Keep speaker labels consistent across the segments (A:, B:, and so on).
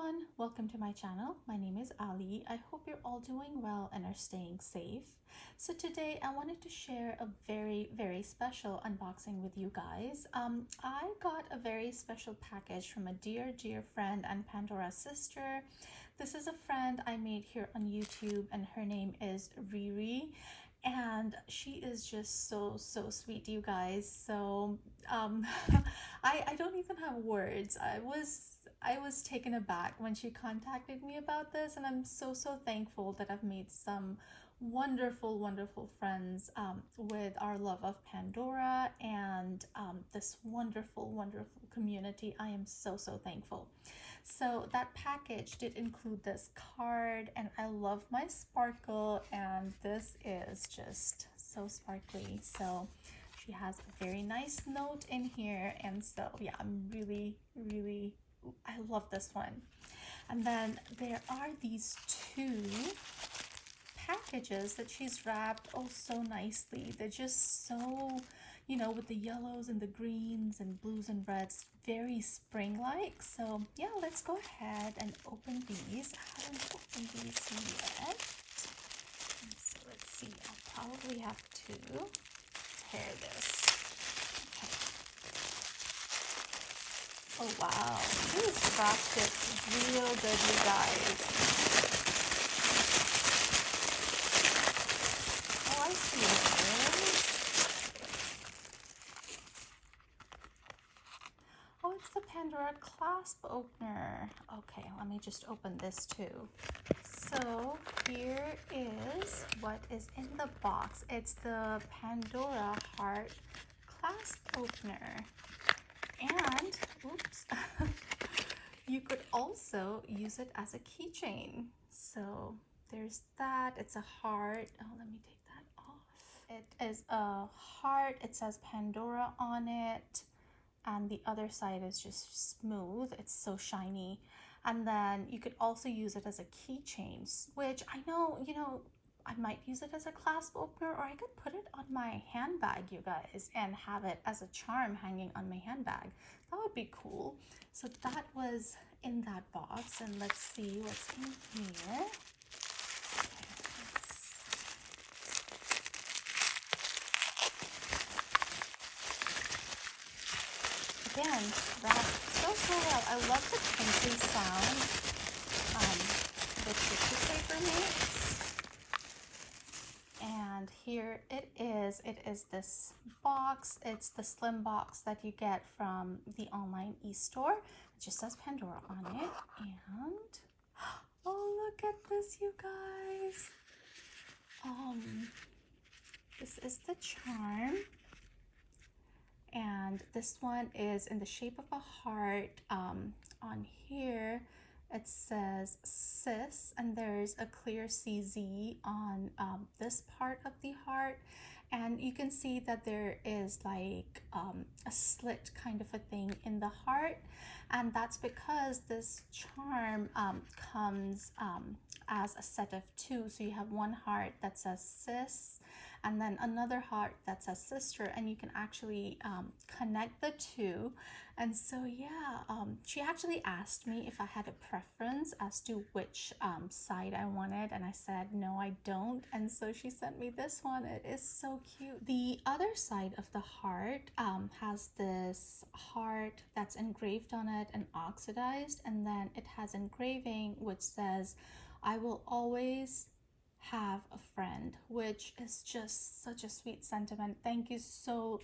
A: everyone, welcome to my channel. My name is Aali. I hope you're all doing well and are staying safe. So today I wanted to share a very special unboxing with you guys. I got a very special package from a dear friend and Pandora sister. This is a friend I made here on YouTube and her name is ReRe. And she is just so sweet, you guys. So I don't even have words. I was taken aback when she contacted me about this, and I'm so thankful that I've made some wonderful friends with our love of Pandora and this wonderful community. I am so thankful. So that package did include this card, and I love my sparkle, and this is just so sparkly. So she has a very nice note in here, and so yeah, I'm really I love this one. And then there are these two packages that she's wrapped oh so nicely. They're just so, you know, with the yellows and the greens and blues and reds, very spring-like. So yeah, let's go ahead and open these. I haven't opened these yet. And so let's see, I'll probably have to tear this. Oh wow, this wrapped it real good, you guys. Oh, I see it. Oh, it's the Pandora Clasp opener. Okay, let me just open this too. So here is what is in the box. It's the Pandora Heart Clasp opener. And, oops, you could also use it as a keychain. So there's that. It's a heart. Oh, let me take that off. It is a heart. It says Pandora on it. And the other side is just smooth. It's so shiny. And then you could also use it as a keychain, which I know, you know, I might use it as a clasp opener, or I could put it on my handbag, you guys, and have it as a charm hanging on my handbag. That would be cool. So that was in that box, and let's see what's in here. Again, wrapped so well. I love the crinkly sound the tissue paper makes. And here it is. It is this box. It's the slim box that you get from the online e-store. It just says Pandora on it. And oh, look at this, you guys. This is the charm. And this one is in the shape of a heart. On here it says sis, and there's a clear CZ on this part of the heart, and you can see that there is like a slit kind of a thing in the heart, and that's because this charm comes as a set of two. So you have one heart that says sis, and then another heart that says sister, and you can actually connect the two. And so yeah, she actually asked me if I had a preference as to which side I wanted, and I said no, I don't. And so she sent me this one. It is so cute. The other side of the heart has this heart that's engraved on it and oxidized, and then it has engraving which says, "I will always have a friend," which is just such a sweet sentiment. Thank you so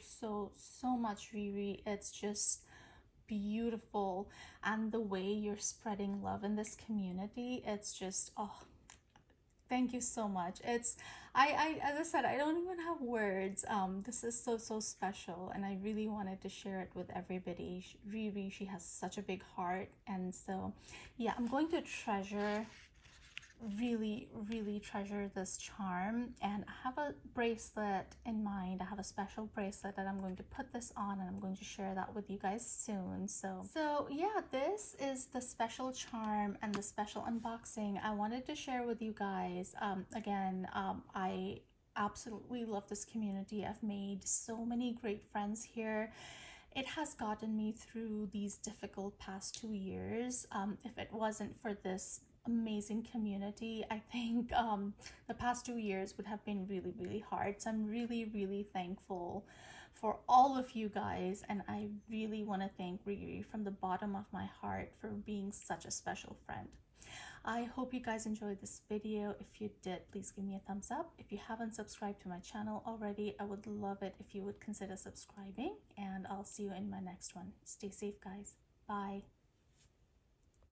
A: much, ReRe. It's just beautiful, and the way you're spreading love in this community, it's just, oh, thank you so much. It's I as I said, I don't even have words. This is so special, and I really wanted to share it with everybody. ReRe, she has such a big heart, and so yeah, I'm going to really treasure this charm. And I have a bracelet in mind. I have a special bracelet that I'm going to put this on, and I'm going to share that with you guys soon. So yeah, this is the special charm and the special unboxing I wanted to share with you guys. Again, I absolutely love this community. I've made so many great friends here. it has gotten me through these difficult past 2 years. If it wasn't for this amazing community, I think the past 2 years would have been really, really hard. So I'm really, really thankful for all of you guys, and I really want to thank ReRe from the bottom of my heart for being such a special friend. I hope you guys enjoyed this video. If you did, please give me a thumbs up. If you haven't subscribed to my channel already, I would love it if you would consider subscribing, and I'll see you in my next one. Stay safe, guys. Bye.